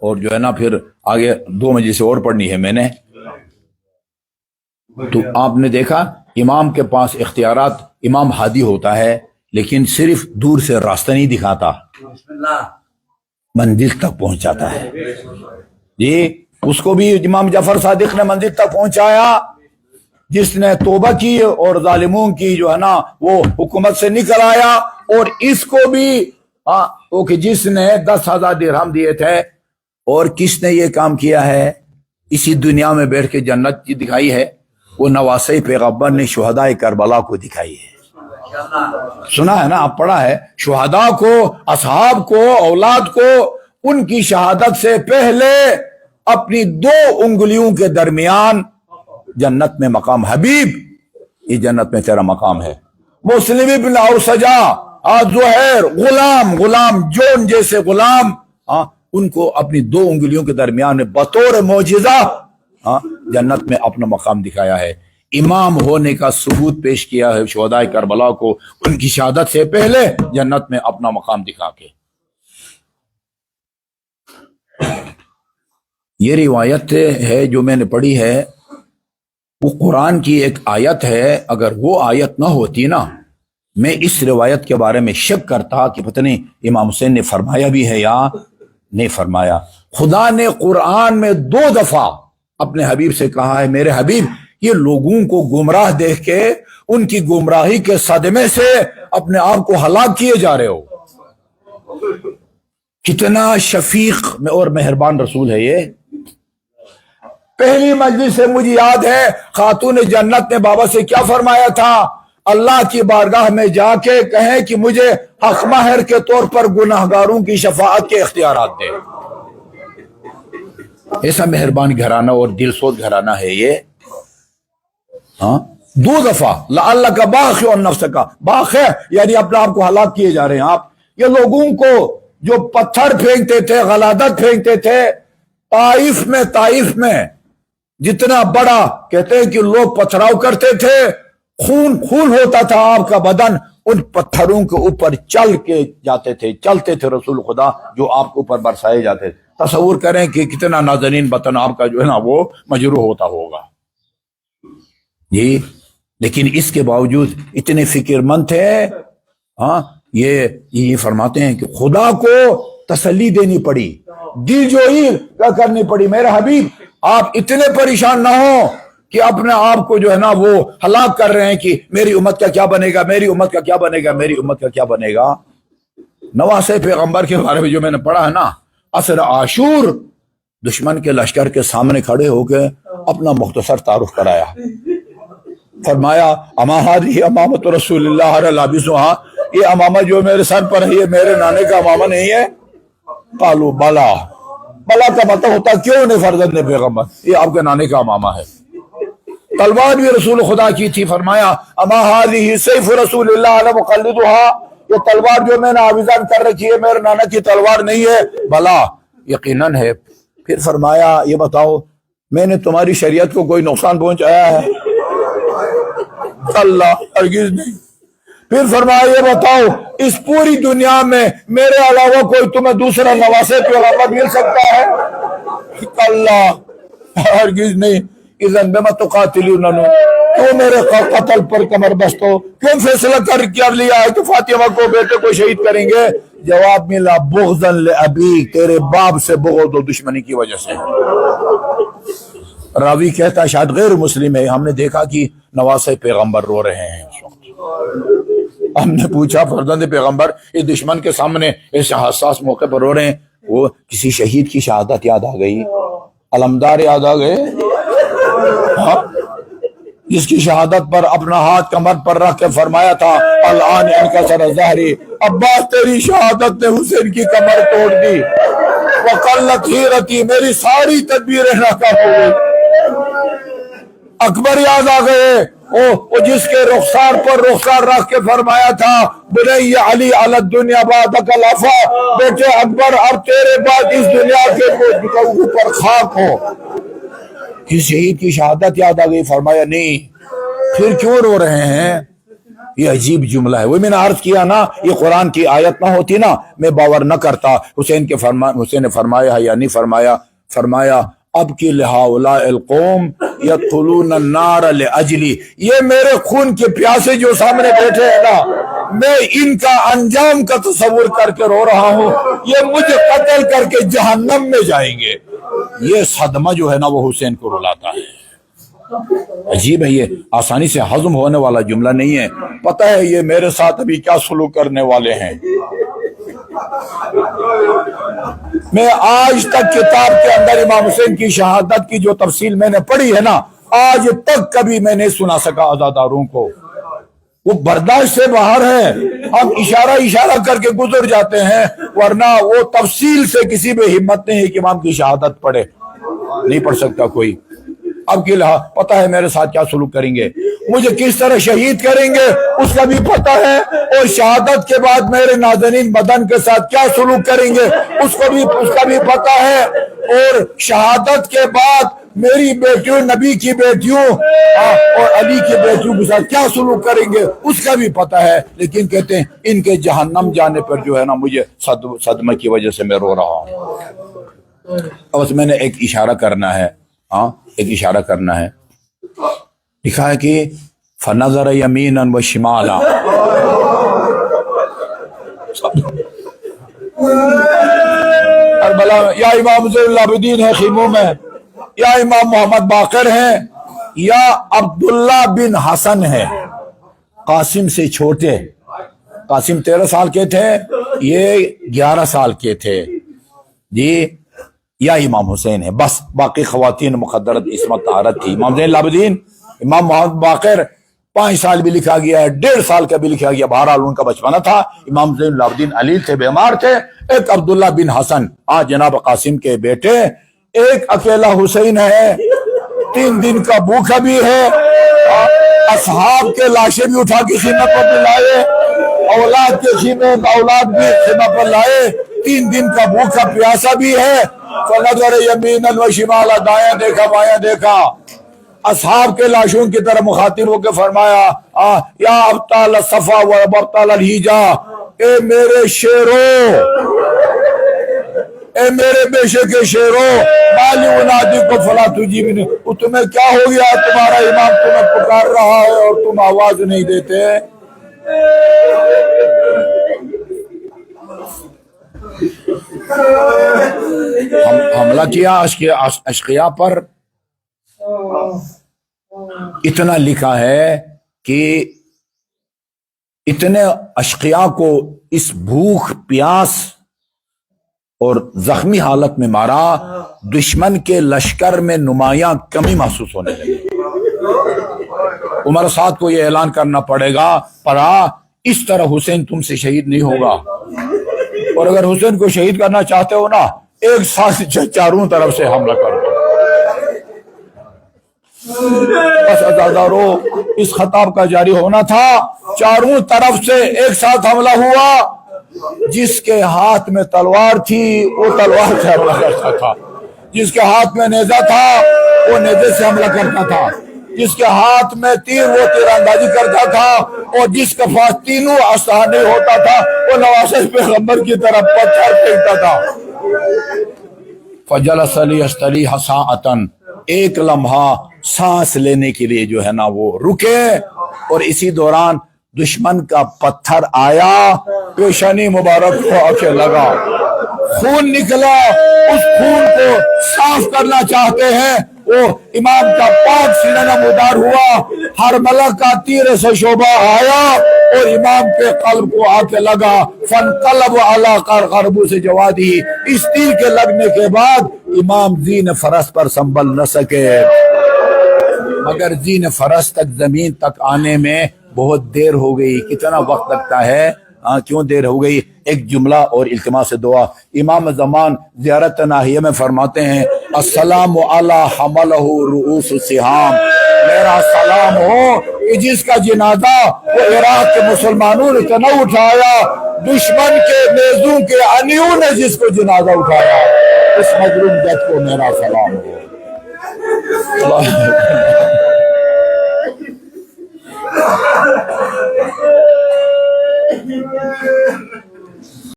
اور جو ہے نا پھر آگے 2 مجلسیں اور پڑھنی ہے میں نے. تو آپ نے دیکھا امام کے پاس اختیارات، امام ہادی ہوتا ہے لیکن صرف دور سے راستہ نہیں دکھاتا، منزل تک پہنچاتا ہے. جی اس کو بھی امام جعفر صادق نے منزل تک پہنچایا، جس نے توبہ کی اور ظالموں کی جو ہے نا وہ حکومت سے نکل آیا. اور اس کو بھی وہ کہ جس نے 10,000 درہم دیے تھے، اور کس نے یہ کام کیا ہے، اسی دنیا میں بیٹھ کے جنت دکھائی ہے، وہ نواسے پیغمبر نے شہداء کربلا کو دکھائی ہے. سنا ہے نا، آپ پڑھا ہے، شہداء کو، اصحاب کو، اولاد کو ان کی شہادت سے پہلے اپنی 2 انگلیوں کے درمیان جنت میں مقام. حبیب یہ جنت میں تیرا مقام ہے. مسلم ابن اوسجا، زہیر، غلام جون جیسے غلام، ان کو اپنی 2 انگلیوں کے درمیان بطور معجزہ جنت میں اپنا مقام دکھایا ہے. امام ہونے کا ثبوت پیش کیا ہے شہداء کربلا کو ان کی شہادت سے پہلے جنت میں اپنا مقام دکھا کے. یہ روایت ہے جو میں نے پڑھی ہے، وہ قرآن کی ایک آیت ہے. اگر وہ آیت نہ ہوتی نا، میں اس روایت کے بارے میں شک کرتا کہ پتہ نہیں امام حسین نے فرمایا بھی ہے یا نہیں فرمایا. خدا نے قرآن میں 2 دفعہ اپنے حبیب سے کہا ہے، میرے حبیب یہ لوگوں کو گمراہ دیکھ کے ان کی گمراہی کے صدمے سے اپنے آپ کو ہلاک کیے جا رہے ہو. کتنا شفیق اور مہربان رسول ہے یہ. پہلی مجلس سے مجھے یاد ہے خاتون جنت نے بابا سے کیا فرمایا تھا، اللہ کی بارگاہ میں جا کے کہیں کہ مجھے حق مہر کے طور پر گناہگاروں کی شفاعت کے اختیارات دے. ایسا مہربان گھرانہ اور دل سوز گھرانہ ہے یہ. 2 دفعہ لعلک باخع نفسک، باخع یعنی اپنے آپ کو ہلاک کیے جا رہے ہیں آپ. یہ لوگوں کو جو پتھر پھینکتے تھے، غلادت پھینکتے تھے، طائف میں جتنا بڑا کہتے ہیں کہ لوگ پتھراؤ کرتے تھے، خون ہوتا تھا آپ کا بدن، ان پتھروں کے اوپر چلتے تھے رسول خدا جو آپ کے اوپر برسائے جاتے تھے. تصور کریں کہ کتنا نازنین بدن آپ کا جو ہے نا وہ مجروح ہوتا ہوگا. جی لیکن اس کے باوجود اتنے فکر مند تھے. یہ فرماتے ہیں کہ خدا کو تسلی دینی پڑی، دل جوئی کرنی پڑی. میرے حبیب آپ اتنے پریشان نہ ہو کہ اپنے آپ کو جو ہے نا وہ ہلاک کر رہے ہیں کہ میری امت کا کیا بنے گا، میری امت کا کیا بنے گا، میری امت کا کیا بنے گا. نواسے پیغمبر کے بارے میں جو میں نے پڑھا ہے نا، عصر عاشور دشمن کے لشکر کے سامنے کھڑے ہو کے اپنا مختصر تعارف کرایا. فرمایا اما ہذہ امامۃ رسول اللہ لابسھا، یہ امامہ جو میرے سر پر ہے یہ میرے نانے کا امامہ نہیں ہے. قالوا بلا، بلا کا مطلب ہوتا کیوں نہیں فرزند پیغمبر، یہ آپ کے نانے کا امامہ ہے. تلوار بھی رسول خدا کی تھی. فرمایا اما ہذہ سیف رسول اللہ مقلدھا، یہ تلوار جو میں نے آویزان کر رکھی ہے میرے نانا کی تلوار نہیں ہے. بلا یقیناً ہے. پھر فرمایا یہ بتاؤ میں نے تمہاری شریعت کو کوئی نقصان پہنچایا ہے؟ اللہ ہرگز نہیں. پھر فرمایا یہ بتاؤ اس پوری دنیا میں میرے علاوہ کوئی تمہیں دوسرا نواسے پیغمبر مل سکتا ہے؟ اللہ ہرگز نہیں. اذن بما تقاتلون، تو میرے قتل پر کمر بست ہو، کیوں فیصلہ کر لیا ہے کہ فاطمہ کو بیٹے کو شہید کریں گے؟ جواب ملا بغضا لابی، تیرے باپ سے بغض و دشمنی کی وجہ سے. راوی کہتا شاید غیر مسلم ہے، ہم نے دیکھا کہ نواسے پیغمبر رو رہے ہیں اس وقت. ہم نے پوچھا فرزند پیغمبر یہ دشمن کے سامنے اس حساس موقع پر رو رہے ہیں؟ وہ کسی شہید کی شہادت یاد آ گئی، علمدار یاد آ گئے، جس کی شہادت پر اپنا ہاتھ کمر پر رکھ کے فرمایا تھا الآن انکسر ظہری، عباس تیری شہادت نے حسین کی کمر توڑ دی. وقلت حیرتی، میری ساری تدبیریں ناکام ہو گئی. اکبر یاد آ گئے، وہ جس کے رخسار پر رخسار رکھ کے فرمایا تھا بنی علی علی الدنیا بعدک الافا، بیٹے اکبر اب تیرے بعد اس دنیا کے اوپر خاک ہو. کسی شہید کی شہادت یاد آ گئی. فرمایا نہیں. پھر کیوں رو رہے ہیں؟ یہ عجیب جملہ ہے. وہ میں نے عرض کیا نا یہ قرآن کی آیت نہ ہوتی نا میں باور نہ کرتا. حسین نے فرمایا یا نہیں فرمایا؟ فرمایا اب کی لہؤلاء القوم یدخلون النار لاجلی، یہ میرے خون کے پیاسے جو سامنے بیٹھے ہیں نا میں ان کا انجام کا تصور کر کے رو رہا ہوں، یہ مجھے قتل کر کے جہنم میں جائیں گے. یہ صدمہ جو ہے نا وہ حسین کو رلاتا ہے. عجیب ہے، یہ آسانی سے ہضم ہونے والا جملہ نہیں ہے. پتہ ہے یہ میرے ساتھ ابھی کیا سلوک کرنے والے ہیں. میں آج تک کتاب کے اندر امام حسین کی شہادت کی جو تفصیل میں نے پڑھی ہے نا آج تک کبھی میں نہیں سنا سکا عزاداروں کو. وہ برداشت سے باہر ہے. ہم اشارہ کر کے گزر جاتے ہیں ورنہ وہ تفصیل سے کسی میں ہمت نہیں ہے کہ امام کی شہادت پڑھے. نہیں پڑھ سکتا کوئی. اب کی پتہ ہے میرے ساتھ کیا سلوک کریں گے، مجھے کس طرح شہید کریں گے اس کا بھی پتہ ہے، اور شہادت کے بعد میرے نازنین بدن کے ساتھ کیا سلوک کریں گے اس کا بھی پتہ ہے، اور شہادت کے بعد میری بیٹیوں نبی کی بیٹیوں اور علی کی بیٹیوں کے ساتھ کیا سلوک کریں گے اس کا بھی پتہ ہے. لیکن کہتے ہیں ان کے جہنم جانے پر جو ہے نا مجھے صدمے کی وجہ سے میں رو رہا ہوں. بس میں نے ایک اشارہ کرنا ہے. ایک اشارہ کرنا ہے. لکھا ہے کہ فنظر یمینا و شمالا، کربلا یا امام زین العابدین ہے خیموں میں، یا امام محمد باقر ہیں، یا عبداللہ بن حسن ہے قاسم سے چھوٹے. قاسم 13 سال کے تھے، یہ 11 سال کے تھے جی. یا امام حسین ہے، بس باقی خواتین مقدرت عصمت طہارت تھی. امام زین العابدین، امام محمد باقر 5 سال بھی لکھا گیا ہے، 1.5 سال کا بھی لکھا گیا، بہرحال ان کا بچپنا تھا. امام زین العابدین علیل تھے، بیمار تھے. ایک عبداللہ بن حسن جناب قاسم کے بیٹے، ایک اکیلا حسین ہے، 3 دن کا بھوکا بھی ہے. اصحاب کے لاشیں بھی اٹھا کے خیمہ پر لائے، اولاد کے خیمے اولاد بھی خیمہ پر لائے. 3 دن کا بھوکا پیاسا بھی ہے. فنظر یمینا و شمالا، دایاں دیکھا بایاں دیکھا. اصحاب کے لاشوں کی طرف مخاطب ہو کے فرمایا یا ابطال صفا و ابطال الحجا، اے میرے شیرو، اے میرے بیشے کے شیرو، مالی انادی کو فلا تجیبنی، تمہیں کیا ہو گیا؟ تمہارا امام تمہیں پکار رہا ہے اور تم آواز نہیں دیتے. حملہ کیا اشقیاء پر. اتنا لکھا ہے کہ اتنے اشقیاء کو اس بھوک پیاس اور زخمی حالت میں مارا، دشمن کے لشکر میں نمایاں کمی محسوس ہونے لگی. عمر سعد کو یہ اعلان کرنا پڑے گا پڑا اس طرح حسین تم سے شہید نہیں ہوگا، اور اگر حسین کو شہید کرنا چاہتے ہو نا ایک ساتھ چاروں طرف سے حملہ کر دو. بس عزادارو اس خطاب کا جاری ہونا تھا. چاروں طرف سے ایک ساتھ حملہ ہوا. جس کے ہاتھ میں تلوار تھی وہ تلوار سے حملہ کرتا تھا، جس کے ہاتھ میں نیزہ تھا وہ نیزے سے حملہ کرتا تھا، جس کے ہاتھ میں تیر وہ تیر اندازی کرتا تھا، اور جس کے پاس تینوں اسلحہ نہیں ہوتا تھا وہ نواسے پیغمبر کی طرف پتھر پھینکتا تھا. فجلس لیستریح ساعۃ، ایک لمحہ سانس لینے کے لیے جو ہے نا وہ رکے، اور اسی دوران دشمن کا پتھر آیا، پیشانی مبارک کو آ کے لگا، خون نکلا. اس خون کو صاف کرنا چاہتے ہیں، وہ امام کا پاک سینہ نمودار ہوا. ہر ملک کا تیر سے شعبہ آیا اور امام کے قلب کو آ کے لگا. فانقلب علی قرقربو سے جوادی، اس تیر کے لگنے کے بعد امام زین فرس پر سنبھل نہ سکے، مگر زین فرس تک زمین تک آنے میں بہت دیر ہو گئی. کتنا وقت لگتا ہے، کیوں دیر ہو گئی؟ ایک جملہ اور التماس دعا. امام زمان زیارت ناحیہ میں فرماتے ہیں السلام علی حملہ رؤوس السہام، میرا سلام ہو کہ جس کا جنازہ وہ عراق کے مسلمانوں نے تو نہ اٹھایا، دشمن کے نیزوں کے انیوں نے جس کو جنازہ اٹھایا، اس مظلوم جد کو میرا سلام ہو.